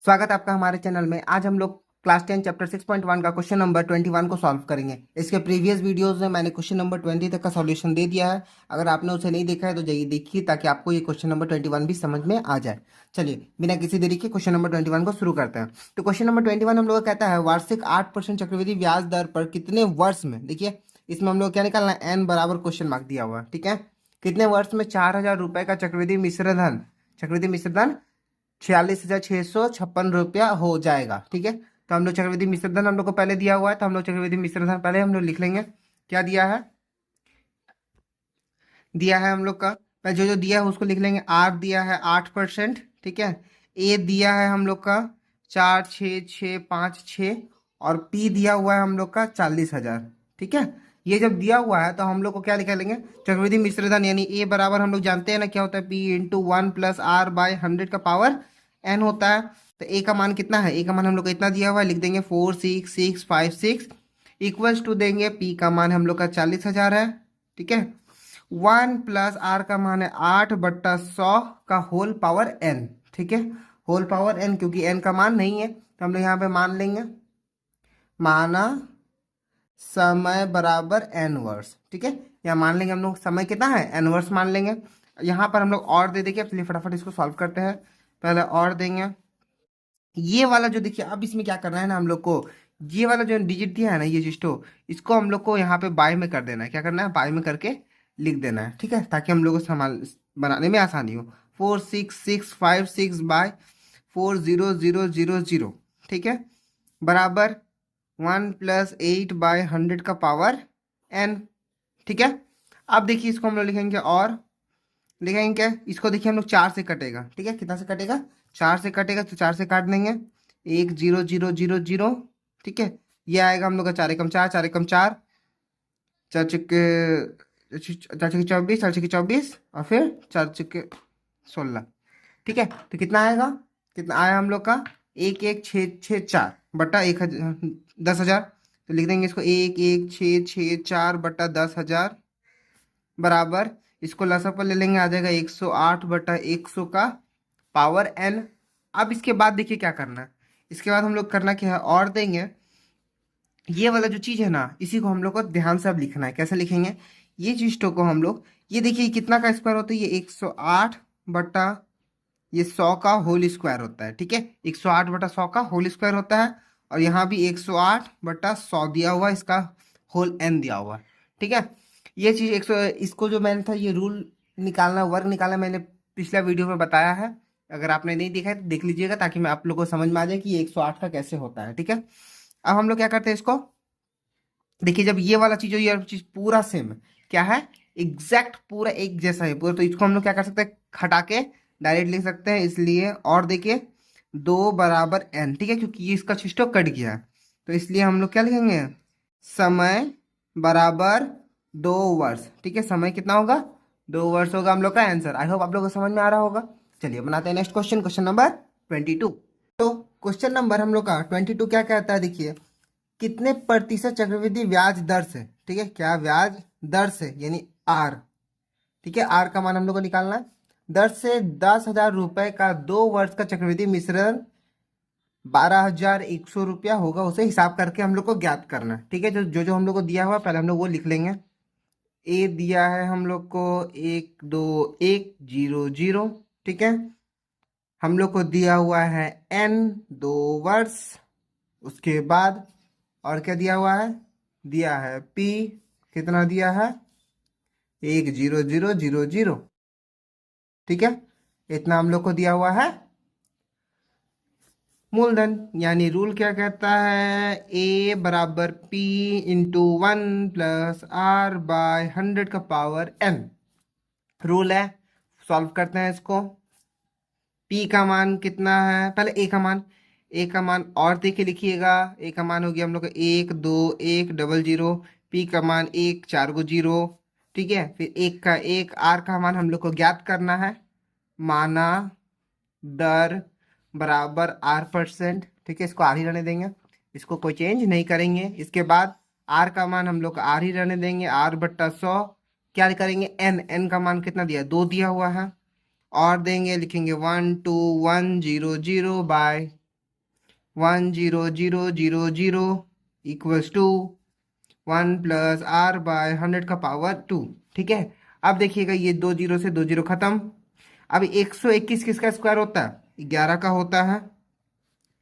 स्वागत है आपका हमारे चैनल में। आज हम लोग क्लास 10 चैप्टर 6.1 का क्वेश्चन नंबर 21 को सॉल्व करेंगे। इसके प्रीवियस वीडियोस में मैंने क्वेश्चन नंबर 20 तक का सॉल्यूशन दे दिया है। अगर आपने उसे नहीं देखा है तो जाइए देखिए, ताकि आपको ये क्वेश्चन नंबर 21 भी समझ में आ जाए। चलिए बिना किसी देरी के क्वेश्चन नंबर 21 को शुरू करते हैं। तो क्वेश्चन नंबर 21 हम लोग का कहता है, वार्षिक 8% चक्रवृद्धि ब्याज दर पर कितने वर्ष में, देखिए इसमें हम लोग क्या निकालना है, एन बराबर क्वेश्चन मार्क दिया हुआ है, ठीक है। कितने वर्ष में 4,000 रुपए का चक्रवृद्धि मिश्र धन 46,656 रुपया हो जाएगा, ठीक है। तो हम लोग चक्रवृद्धि मिश्र धन हम लोग को पहले दिया हुआ है, तो हम लोग चक्रवृद्धि मिश्र धन पहले हम लोग लिख लेंगे। क्या दिया है हम लोग का, पहले जो जो दिया है उसको लिख लेंगे। आर दिया है 8%, ठीक है। ए दिया है हम लोग का 4,6,6,5,6, और पी दिया हुआ है हम लोग का 40,000, ठीक है। ये जब दिया हुआ है तो हम लोग को क्या लिखा लेंगे, चक्रवृद्धि मिश्रधन यानी ए बराबर, हम लोग जानते हैं ना क्या होता है, पी इंटू 1 + r/100 का पावर n होता है। तो ए का मान कितना है, ए का मान हम लोग को इतना दिया हुआ है, लिख देंगे 4,6,6,5,6 इक्वल्स टू देंगे पी का मान हम लोग का 40,000 है, ठीक है। 1 + r का मान है 8/100 का होल पावर n, ठीक है। होल पावर n, क्योंकि n का मान नहीं है तो हम लोग यहाँ पे मान लेंगे, माना समय बराबर n वर्ष, ठीक है। यहाँ मान लेंगे हम लोग समय कितना है, n वर्ष मान लेंगे। यहाँ पर हम लोग और दे देंगे। चलिए फटाफट इसको सॉल्व करते हैं। पहले और देंगे, ये वाला जो देखिए, अब इसमें क्या करना है ना हम लोग को, ये वाला जो डिजिट दिया है ना, ये जिस्टो, इसको हम लोग को यहाँ पे बाय में कर देना है। क्या करना है, बाय में करके लिख देना है, ठीक है, ताकि हम लोग को संभाल बनाने में आसानी हो। 4,6,6,5,6 / 4,0,0,0,0, ठीक है, बराबर 1 + 8/100 का पावर n, ठीक है। अब देखिए इसको हम लोग लिखेंगे, और लिखेंगे क्या, इसको देखिए हम लोग 4 से कटेगा, ठीक है। कितना से कटेगा, 4 से कटेगा, तो 4 से काट देंगे, 1,0,0,0,0, ठीक है। ये आएगा हम लोग का 4 × 4, 4 × 4, 4 × 4 = 24, 4 × 24, और फिर 4 × 16, ठीक है। तो कितना आएगा, कितना आया हम लोग का, 1,1,6,6,4 / 10,000। तो लिख देंगे इसको 1,1,6,6,4 / 10,000 बराबर, इसको लसा पर ले लेंगे, आ जाएगा 108/100 का पावर n। अब इसके बाद देखिए क्या करना है, इसके बाद हम लोग करना क्या है, और देंगे। ये वाला जो चीज़ है ना, इसी को हम लोग को ध्यान से अब लिखना है। कैसे लिखेंगे, ये चीज़ को हम लोग, ये देखिए कितना का स्क्वायर होता है, ये 108 बटा ये 100 का होल स्क्वायर होता है, ठीक है। 108/100 का होल स्क्वायर होता है, और यहाँ भी 108/100 दिया हुआ है, इसका होल n दिया हुआ है, ठीक है। ये चीज़ 100, इसको जो मैंने था ये रूल निकालना, वर्ग निकालना, मैंने पिछला वीडियो में बताया है। अगर आपने नहीं देखा है तो देख लीजिएगा, ताकि मैं आप लोगों को समझ में आ जाए कि ये 108 का कैसे होता है, ठीक है। अब हम लोग क्या करते हैं इसको, देखिए जब ये वाला चीज़, ये चीज़ पूरा सेम क्या है, एग्जैक्ट पूरा एक जैसा है पूरा, तो इसको हम लोग क्या कर सकते हैं, हटा के डायरेक्ट लिख सकते हैं। इसलिए और देखिए 2 बराबर n, ठीक है, क्योंकि ये इसका शिष्टो कट गया है, तो इसलिए हम लोग क्या लिखेंगे, समय बराबर 2 वर्ष, ठीक है। समय कितना होगा, 2 वर्ष होगा हम लोग का आंसर। आई होप आप लोगों को समझ में आ रहा होगा। चलिए बनाते हैं नेक्स्ट क्वेश्चन, क्वेश्चन नंबर 22। तो क्वेश्चन नंबर हम लोग का 22 क्या कहता है, देखिए कितने प्रतिशत चक्रवृद्धि ब्याज दर से, ठीक है, क्या ब्याज दर से यानी आर, ठीक है, आर का मान हम लोग को निकालना है, दर से 10,000 रुपए का 2 वर्ष का चक्रवृद्धि मिश्रण 12,100 रुपया होगा, उसे हिसाब करके हम लोग को ज्ञात करना है, ठीक है। जो जो जो हम लोग को दिया हुआ पहले हम लोग वो लिख लेंगे। ए दिया है हम लोग को 1,2,1,0,0, ठीक है। हम लोग को दिया हुआ है n 2 वर्ष, उसके बाद और क्या दिया हुआ है, दिया है p, कितना दिया है, 1,0,0,0,0, ठीक है। इतना हम लोग को दिया हुआ है मूलधन, यानी रूल क्या कहता है, a बराबर p इंटू 1 + r/100 का पावर n, रूल है। सॉल्व करते हैं इसको। p का मान कितना है, पहले a का मान और दे के लिखिएगा। a का मान हो गया हम लोग का 1,2,1,0,0, p का मान 1 4 को 0, ठीक है। फिर 1 का 1, r का मान हम लोग को ज्ञात करना है, माना दर बराबर r%, ठीक है। इसको r ही रहने देंगे, इसको कोई चेंज नहीं करेंगे। इसके बाद r का मान हम लोग r ही रहने देंगे, r/100, क्या करेंगे, n का मान कितना दिया, 2 दिया हुआ है, और देंगे, लिखेंगे 1,2,1,0,0 बाय 1000 इक्वल्स टू 1 + r/100 का पावर 2। ठीक है, अब देखिएगा ये 2 जीरो से 2 जीरो खत्म। अब 121 किसका स्क्वायर होता है? 11 का होता है।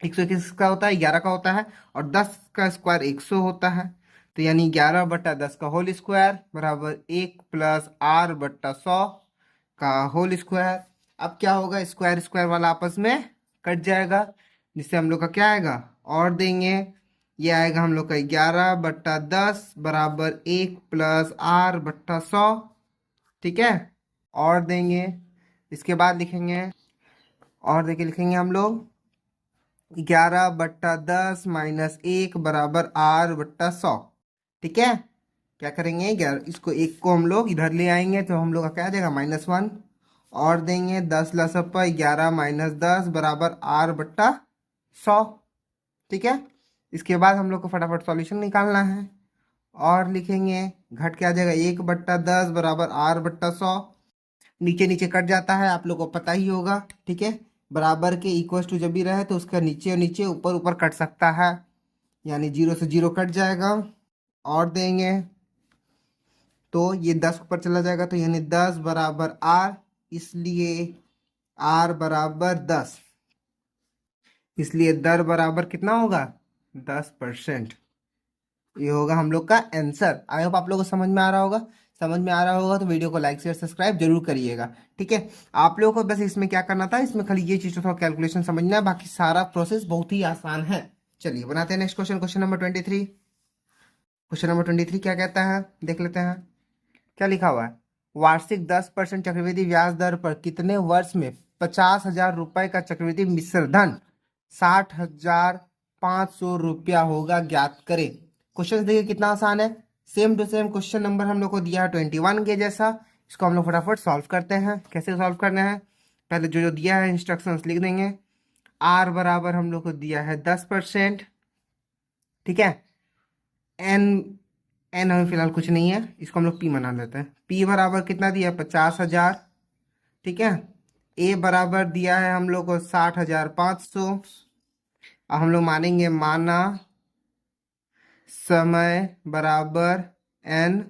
121 का होता है, 11 का होता है, और 10 का स्क्वायर 100 होता है। तो यानी 11/10 का होल स्क्वायर बराबर 1 + r/100 का होल स्क्वायर। अब क्या होगा, स्क्वायर स्क्वायर वाला आपस में कट जाएगा, जिससे हम लोग का क्या आएगा, और देंगे। ये आएगा हम लोग का 11/10 बराबर 1 + r/100। ठीक है, और देंगे। इसके बाद लिखेंगे, और देखिए लिखेंगे हम लोग 11/10 -1 बराबर r/100। ठीक है, क्या करेंगे, 11 इसको, एक को हम लोग इधर ले आएंगे तो हम लोग का क्या आ जाएगा, -1, और देंगे 10 लसपा 11 - 10 बराबर r/100। ठीक है, इसके बाद हम लोग को फटाफट सॉल्यूशन निकालना है, और लिखेंगे घट के आ जाएगा 1/10 बराबर r/100। नीचे नीचे कट जाता है, आप लोग को पता ही होगा। ठीक है, बराबर के इक्वल टू जब भी रहे तो उसका नीचे और नीचे ऊपर ऊपर कट सकता है, यानी 0 से 0 कट जाएगा, और देंगे तो ये 10 ऊपर चला जाएगा, तो यानी 10 बराबर r, इसलिए r बराबर 10, इसलिए दर बराबर कितना होगा, 10%। ये होगा हम लोग का आंसर। आई होप आप लोगों को समझ में आ रहा होगा। समझ में आ रहा होगा तो वीडियो को लाइक शेयर सब्सक्राइब जरूर करिएगा। ठीक है, आप लोगों को बस इसमें क्या करना था, इसमें खाली ये चीज़ थोड़ा कैलकुलेशन समझना है, बाकी सारा प्रोसेस बहुत ही आसान है। चलिए बनाते हैं next question, question number 23। Question number 23 क्या कहता है, देख लेते हैं क्या लिखा हुआ है। वार्षिक 10% चक्रवृद्धि ब्याज दर पर कितने वर्ष में 50,000 रुपए का चक्रवृद्धि मिश्र धन 60,500 रुपया होगा, ज्ञात करें। क्वेश्चन देखिए कितना आसान है, same to same question number हम लोग को दिया है 21 के जैसा। इसको हम लोग फटाफट सॉल्व करते हैं। कैसे सॉल्व करना है, पहले जो जो दिया है इंस्ट्रक्शंस लिख देंगे। आर बराबर हम लोग को दिया है 10%। ठीक है, एन, एन हमें फिलहाल कुछ नहीं है, इसको हम लोग पी बना लेते हैं। पी बराबर कितना दिया है, 50,000। ठीक है, ए बराबर दिया है हम लोग को 60,500। अब हम लोग मानेंगे माना समय बराबर एन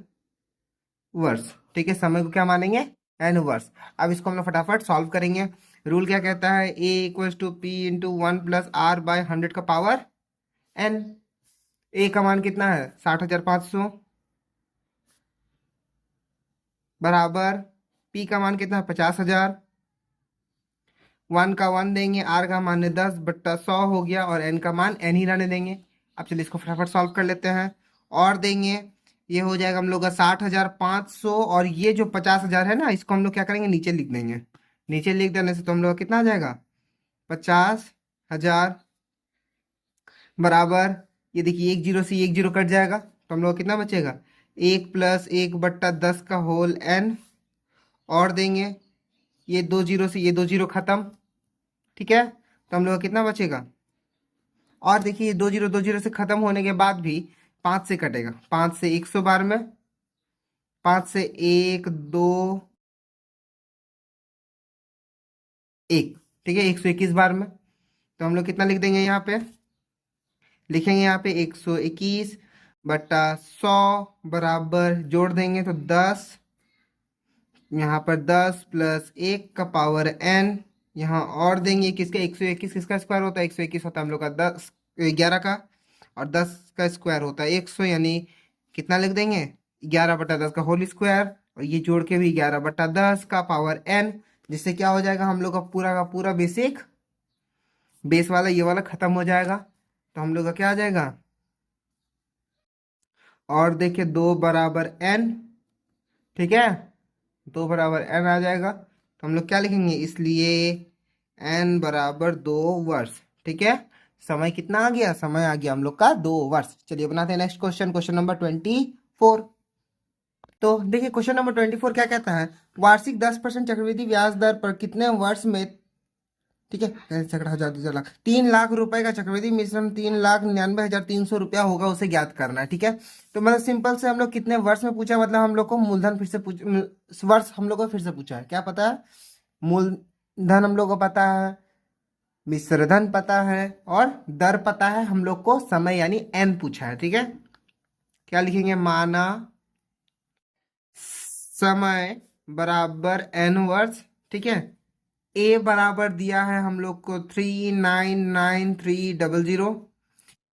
वर्ष। ठीक है, समय को क्या मानेंगे, एन वर्ष। अब इसको हम लोग फटाफट सॉल्व करेंगे। रूल क्या कहता है, A equals to P into 1 + r/100 का पावर एन। ए का मान कितना है, 60,500 बराबर पी का मान कितना है, 50,000। 1 का 1 देंगे, आर का मान 10/100 हो गया, और एन का मान एन ही रहने देंगे। अब चलिए इसको फटाफट सॉल्व कर लेते हैं, और देंगे। ये हो जाएगा हम लोग का 60,500, और ये जो 50,000 है ना, इसको हम लोग क्या करेंगे, नीचे लिख देंगे। नीचे लिख देने से तो हम लोग कितना आ जाएगा, 50,000 बराबर, ये देखिए 1 जीरो से 1 जीरो कट जाएगा, तो हम लोग कितना बचेगा, 1 + 1/10 का होल एन, और देंगे ये 2 जीरो से ये 2 जीरो खत्म। ठीक है, तो हम लोग का कितना बचेगा, और देखिए 2 जीरो से खत्म होने के बाद भी 5 से कटेगा, 5 से 100 बार में, 5 से 1 2 1। ठीक है, 121 बार में, तो हम लोग कितना लिख देंगे, यहाँ पे लिखेंगे, यहाँ पे 121/100 बराबर, जोड़ देंगे तो 10, यहाँ पर 10 + 1 का पावर n, यहाँ और देंगे किसका, 121 किसका स्क्वायर होता है, 121 होता है हम लोग का 10 11 का, और 10 का स्क्वायर होता है 100, यानी कितना लिख देंगे, 11/10 का होल स्क्वायर, और ये जोड़ के भी 11/10 का पावर n, जिससे क्या हो जाएगा, हम लोग का पूरा बेसिक बेस वाला ये वाला खत्म हो जाएगा। तो हम लोग का क्या आ जाएगा, और देखिए 2 बराबर n। ठीक है, 2 बराबर n आ जाएगा, तो हम लोग क्या लिखेंगे, इसलिए n बराबर 2 वर्ष। ठीक है, समय कितना आ गया, समय आ गया हम लोग का 2 वर्ष। चलिए बनाते हैं नेक्स्ट क्वेश्चन, क्वेश्चन नंबर 24। तो देखिए क्वेश्चन नंबर 24 क्या कहता है, वार्षिक 10% चक्रवृद्धि ब्याज दर पर कितने वर्ष में, ठीक है, 3 लाख रुपए का चक्रवृद्धि मिश्रण 3,99,300 रुपया होगा, उसे ज्ञात करना है। ठीक है, तो मतलब सिंपल से हम लोग कितने वर्ष में पूछा, मतलब हम लोग को मूलधन फिर से वर्ष हम लोग को फिर से पूछा है, क्या पता है, मूलधन हम लोग को पता है, मिश्रधन पता है और दर पता है हम लोग को, समय यानी एन पूछा है। ठीक है, क्या लिखेंगे, माना समय बराबर एन वर्ष। ठीक है, ए बराबर दिया है हम लोग को 399300,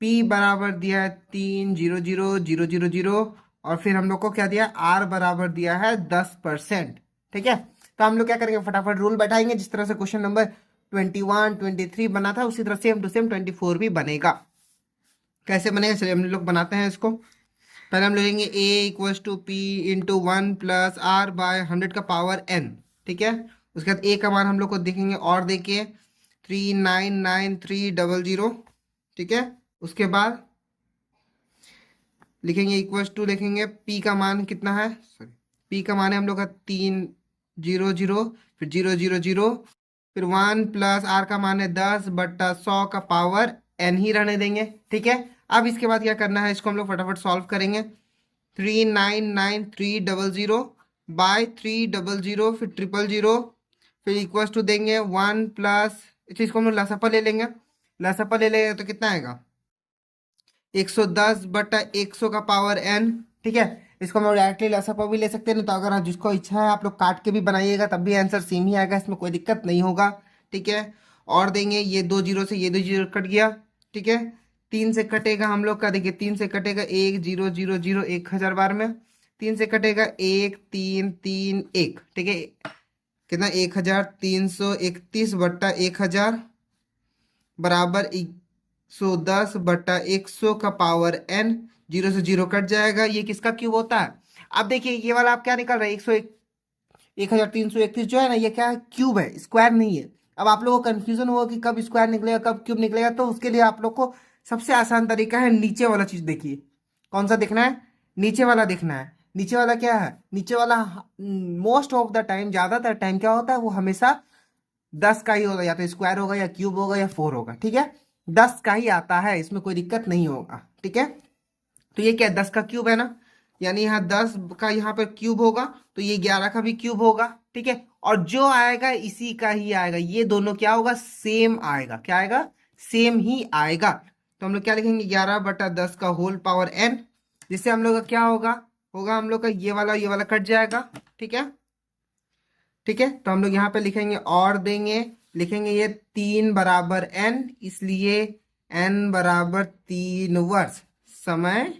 पी बराबर दिया है 3000000, और फिर हम लोग को क्या दिया, आर बराबर दिया है 10%। ठीक है, तो हम लोग क्या करेंगे, फटाफट रूल बैठाएंगे। जिस तरह से क्वेश्चन नंबर 21 23 बना था उसी तरह सेम टू सेम 24 भी बनेगा। कैसे बनेगा, चलिए हम लोग बनाते हैं इसको। पहले हम लिखेंगे A equals to P into 1 + r/100 का पावर n। ठीक है, उसके बाद ए का मान हम लोग को देखेंगे और देखिए 399300। ठीक है, उसके बाद लिखेंगे इक्वल्स टू, लिखेंगे पी का मान कितना है, सॉरी पी का मान है हम लोग का 300, फिर 000, फिर 1 + r का मान है 10/100 का पावर n ही रहने देंगे। ठीक है, अब इसके बाद क्या करना है, इसको हम लोग फटाफट सॉल्व करेंगे। 399300 बाय 300, फिर 000, फिर इक्वल्स टू देंगे 1 + इसको हम लोग लसापा ले लेंगे। लसापा ले लेंगे तो कितना आएगा, 110/100 का पावर n। ठीक है, इसको हम लोग डायरेक्टली लसापा भी ले सकते हैं, नहीं तो अगर आप जिसको इच्छा है आप लोग काट के भी बनाइएगा तब भी आंसर सेम ही आएगा, इसमें कोई दिक्कत नहीं होगा। ठीक है, और देंगे ये 2 जीरो से ये 2 जीरो कट गया। ठीक है, 3 से कटेगा हम लोग का, देखिए 3 से कटेगा 1000 1000 बार में, 3 से कटेगा 1331। ठीक है, कितना, 1331/1000 बराबर 110/100 का पावर n। 0 से 0 कट जाएगा, ये किसका क्यूब होता है। अब देखिए ये वाला आप क्या निकल रहा है, 1331 जो है ना, ये क्या है, क्यूब है, स्क्वायर नहीं है। अब आप लोगों को कंफ्यूजन होगा कि कब स्क्वायर निकलेगा कब क्यूब निकलेगा, तो उसके लिए आप लोग को सबसे आसान तरीका है, नीचे वाला चीज देखिए। कौन सा देखना है, नीचे वाला देखना है। नीचे वाला क्या है, नीचे वाला मोस्ट ऑफ द टाइम, ज्यादातर टाइम क्या होता है, वो हमेशा 10 का ही होगा, या तो स्क्वायर होगा या क्यूब होगा या 4 होगा। ठीक है, 10 का ही आता है, इसमें कोई दिक्कत नहीं होगा। ठीक है, तो ये क्या है, 10 का क्यूब है ना, यानी यहाँ 10 का यहाँ पर क्यूब होगा, तो ये 11 का भी क्यूब होगा। ठीक है, और जो आएगा इसी का ही आएगा, ये दोनों क्या होगा, सेम आएगा। क्या आएगा, सेम ही आएगा। तो हम लोग क्या लिखेंगे, 11/10 का होल पावर n, जिससे हम लोग का क्या होगा, होगा हम लोग का ये वाला कट जाएगा। ठीक है, ठीक है, तो हम लोग यहाँ पे लिखेंगे और देंगे, लिखेंगे ये 3 बराबर n, इसलिए n बराबर 3 वर्ष। समय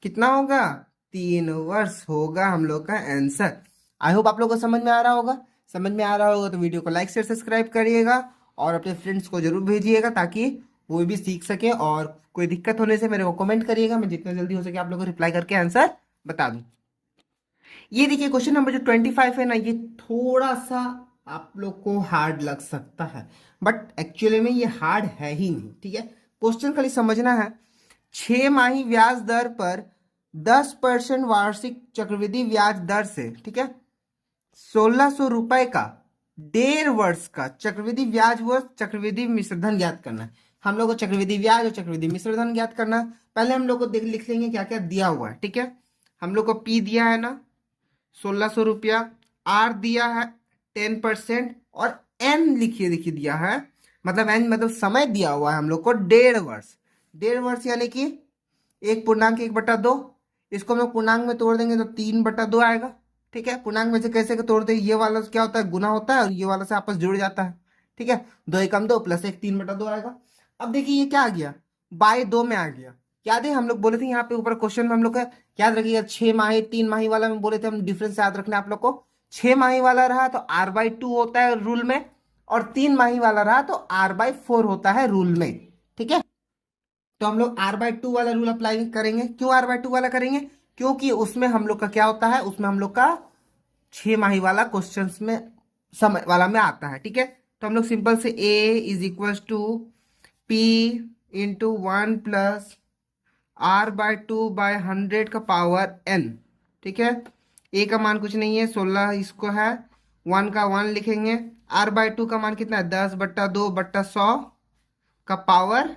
कितना होगा, 3 वर्ष होगा हम लोग का आंसर। आई होप आप लोगों को समझ में आ रहा होगा। समझ में आ रहा होगा तो वीडियो को लाइक शेयर सब्सक्राइब करिएगा और अपने फ्रेंड्स को जरूर भेजिएगा, ताकि वो भी सीख सके। और कोई दिक्कत होने से मेरे को कमेंट करिएगा, मैं जितना जल्दी हो सके आप लोगों को रिप्लाई करके आंसर बता दूं। ये देखिए क्वेश्चन नंबर जो 25 है ना, ये थोड़ा सा आप लोग को हार्ड लग सकता है, बट एक्चुअली में ये हार्ड है ही नहीं। ठीक है, क्वेश्चन खाली समझना है। 6 माही ब्याज दर पर 10% वार्षिक चक्रवृद्धि ब्याज दर से, ठीक है, 1600 रुपए का 1.5 वर्ष का चक्रवृद्धि ब्याज व चक्रवृद्धि मिश्रधन ज्ञात करना है। हम लोग को चक्रवृद्धि ब्याज और चक्रवृद्धि मिश्रधन ज्ञात करना है। पहले हम लोग को देख लिख लेंगे क्या क्या दिया हुआ है। ठीक है, हम लोग को पी दिया है ना 1600 रुपया, आर दिया है 10%, और एन लिखिए देखिए दिया है, मतलब एन मतलब समय दिया हुआ है हम लोग को 1.5 वर्ष। 1.5 वर्ष यानी कि 1.1/2, इसको हम लोग पूर्णांक में तोड़ देंगे तो 3/2 आएगा। ठीक है, पूर्णांक में से कैसे तोड़ते हैं, ये वाला क्या होता है, गुना होता है, और ये वाला से आपस जुड़ जाता है। ठीक है, 2 एकम 2 + 1 3/2 आएगा। अब देखिए ये क्या आ गया, बाय 2 में आ गया। याद है हम लोग बोले थे यहाँ पे ऊपर क्वेश्चन में हम लोग का, याद रखिएगा 6 माही 3 माही वाला में बोले थे हम, डिफरेंस याद रखना है आप लोग को। 6 माही वाला रहा तो r/2 होता है रूल में, और 3 माही वाला रहा तो r/4 होता है रूल में। ठीक है, तो हम लोग r/2 वाला रूल अप्लाई करेंगे। क्यों r/2 वाला करेंगे, क्योंकि उसमें हम लोग का क्या होता है, उसमें हम लोग का 6 माही वाला क्वेश्चन में समय वाला में आता है। ठीक है, तो हम लोग सिंपल से a = p इंटू 1 + r/2/100 का पावर n। ठीक है, a का मान कुछ नहीं है 16, इसको है 1 का 1 लिखेंगे, r/2 का मान कितना है 10/2/100 का पावर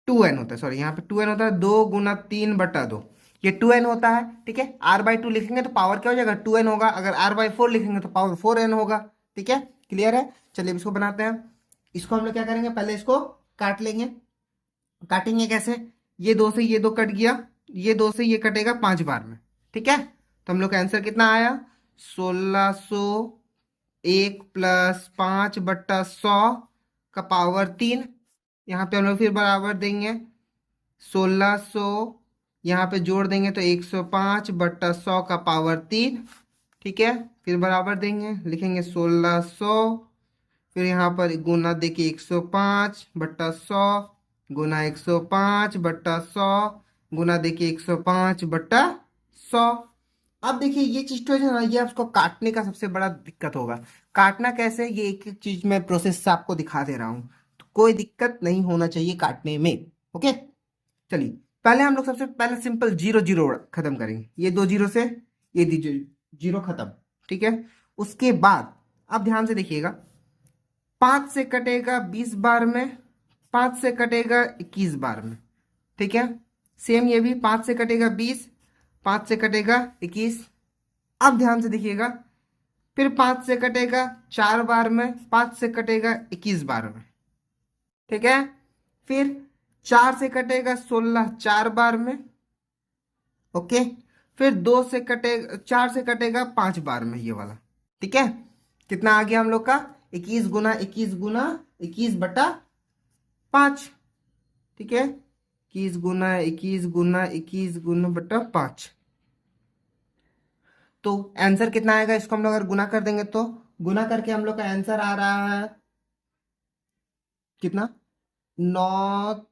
2n होता है। सॉरी यहाँ पे 2n होता है, 2 × 3/2, ये 2n होता है। ठीक है, r/2 लिखेंगे तो पावर क्या हो जाएगा 2n होगा, अगर r/4 लिखेंगे तो पावर 4n होगा। ठीक है, क्लियर है। चलिए इसको बनाते हैं। इसको हम लोग क्या करेंगे, पहले इसको काट लेंगे। काटेंगे कैसे, ये दो से ये दो कट गया, ये दो से ये कटेगा 5 बार में, ठीक है। तो हम लोग का आंसर कितना आया, 1601 प्लस 5/100 का पावर 3। यहाँ पे हम लोग फिर बराबर देंगे 1600, यहाँ पे जोड़ देंगे तो 105/100 का पावर 3, ठीक है। फिर बराबर देंगे, लिखेंगे 1600, फिर यहाँ पर गुना देखिए 105/100 गुना 105/100 गुना देखिए 105/100। अब देखिए ये चीज तो है ना, ये आपको काटने का सबसे बड़ा दिक्कत होगा। काटना कैसे, ये एक एक चीज मैं प्रोसेस से आपको दिखा दे रहा हूँ, तो कोई दिक्कत नहीं होना चाहिए काटने में। ओके, चलिए पहले हम लोग सबसे पहले सिंपल जीरो जीरो खत्म करेंगे, ये दो जीरो से ये जीरो खत्म, ठीक है। उसके बाद अब ध्यान से देखिएगा, 5 से कटेगा 20 बार में, 5 से कटेगा 21 बार में, ठीक है। सेम ये भी 5 से कटेगा 20, 5 से कटेगा 21। अब ध्यान से देखिएगा, फिर 5 से कटेगा 4 बार में, 5 से कटेगा 21 बार में, ठीक है। फिर 4 से कटेगा 16 4 बार में, ओके। फिर 2 से कटेगा, 4 से कटेगा 5 बार में, ये वाला, ठीक है। कितना आ गया हम लोग का, 21 गुना 21 गुना 21/5, ठीक है। 21 गुना 21 गुना 21 गुना/5, तो आंसर कितना आएगा, इसको हम लोग अगर गुना कर देंगे तो गुना करके हम लोग का आंसर आ रहा है कितना, 9261,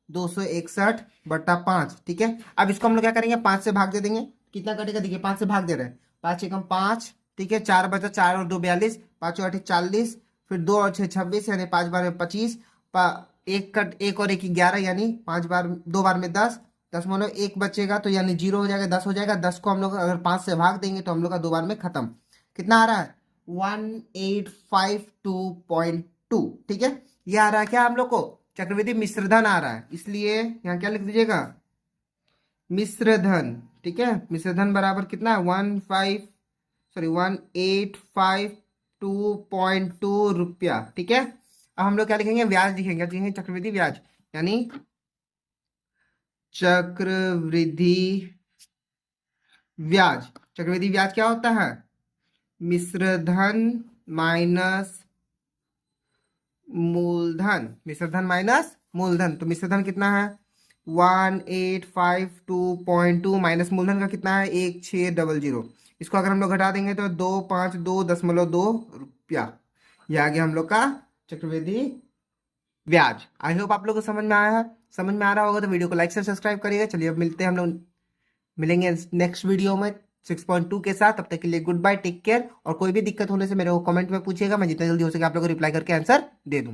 9261/5, ठीक है। अब इसको हम लोग क्या करेंगे, 5 से भाग दे देंगे, कितना कटेगा देखिए, 5 से भाग दे रहे हैं, 5 एकम 5, ठीक है। 4 बचा, 4 और 2 42, 5 और 8 40, फिर 2 और 6 26, यानी 5 बार में 25, एक कट, एक और एक 11, यानी 5 बार 2 बार में 10, 10 मानो एक बचेगा तो यानी 0 हो जाएगा, 10 हो जाएगा। 10 को हम लोग अगर 5 से भाग देंगे तो हम लोग का 2 बार में खत्म। कितना आ रहा है, 1852.2, ठीक है। ये आ रहा है क्या हम लोग को, चक्रवृद्धि मिश्रधन आ रहा है, इसलिए यहाँ क्या लिख दीजिएगा, मिश्रधन, ठीक है। मिश्रधन बराबर कितना है, 1852.2 रुपया, ठीक है। अब हम लोग क्या लिखेंगे, ब्याज लिखेंगे, लिखेंगे चक्रवृद्धि ब्याज, यानी चक्रवृद्धि ब्याज। चक्रवृद्धि ब्याज क्या होता है, मिश्रधन माइनस मूलधन, मिश्रधन माइनस मूलधन। तो मिश्रधन कितना है, 1852.2 माइनस मूलधन का कितना है, 1600। इसको अगर हम लोग घटा देंगे तो 252.2 रुपया, ये आ गया हम लोग का चक्रवृद्धि ब्याज। आई होप आप लोग को समझ में आया है, समझ में आ रहा होगा तो वीडियो को लाइक से सब्सक्राइब करिएगा। चलिए अब मिलते हैं, हम लोग मिलेंगे नेक्स्ट वीडियो में 6.2 के साथ। तब तक के लिए गुड बाय, टेक केयर। और कोई भी दिक्कत होने से मेरे को कमेंट में पूछिएगा, मैं जितना जल्दी हो सके आप लोगों को रिप्लाई करके आंसर दे दूं।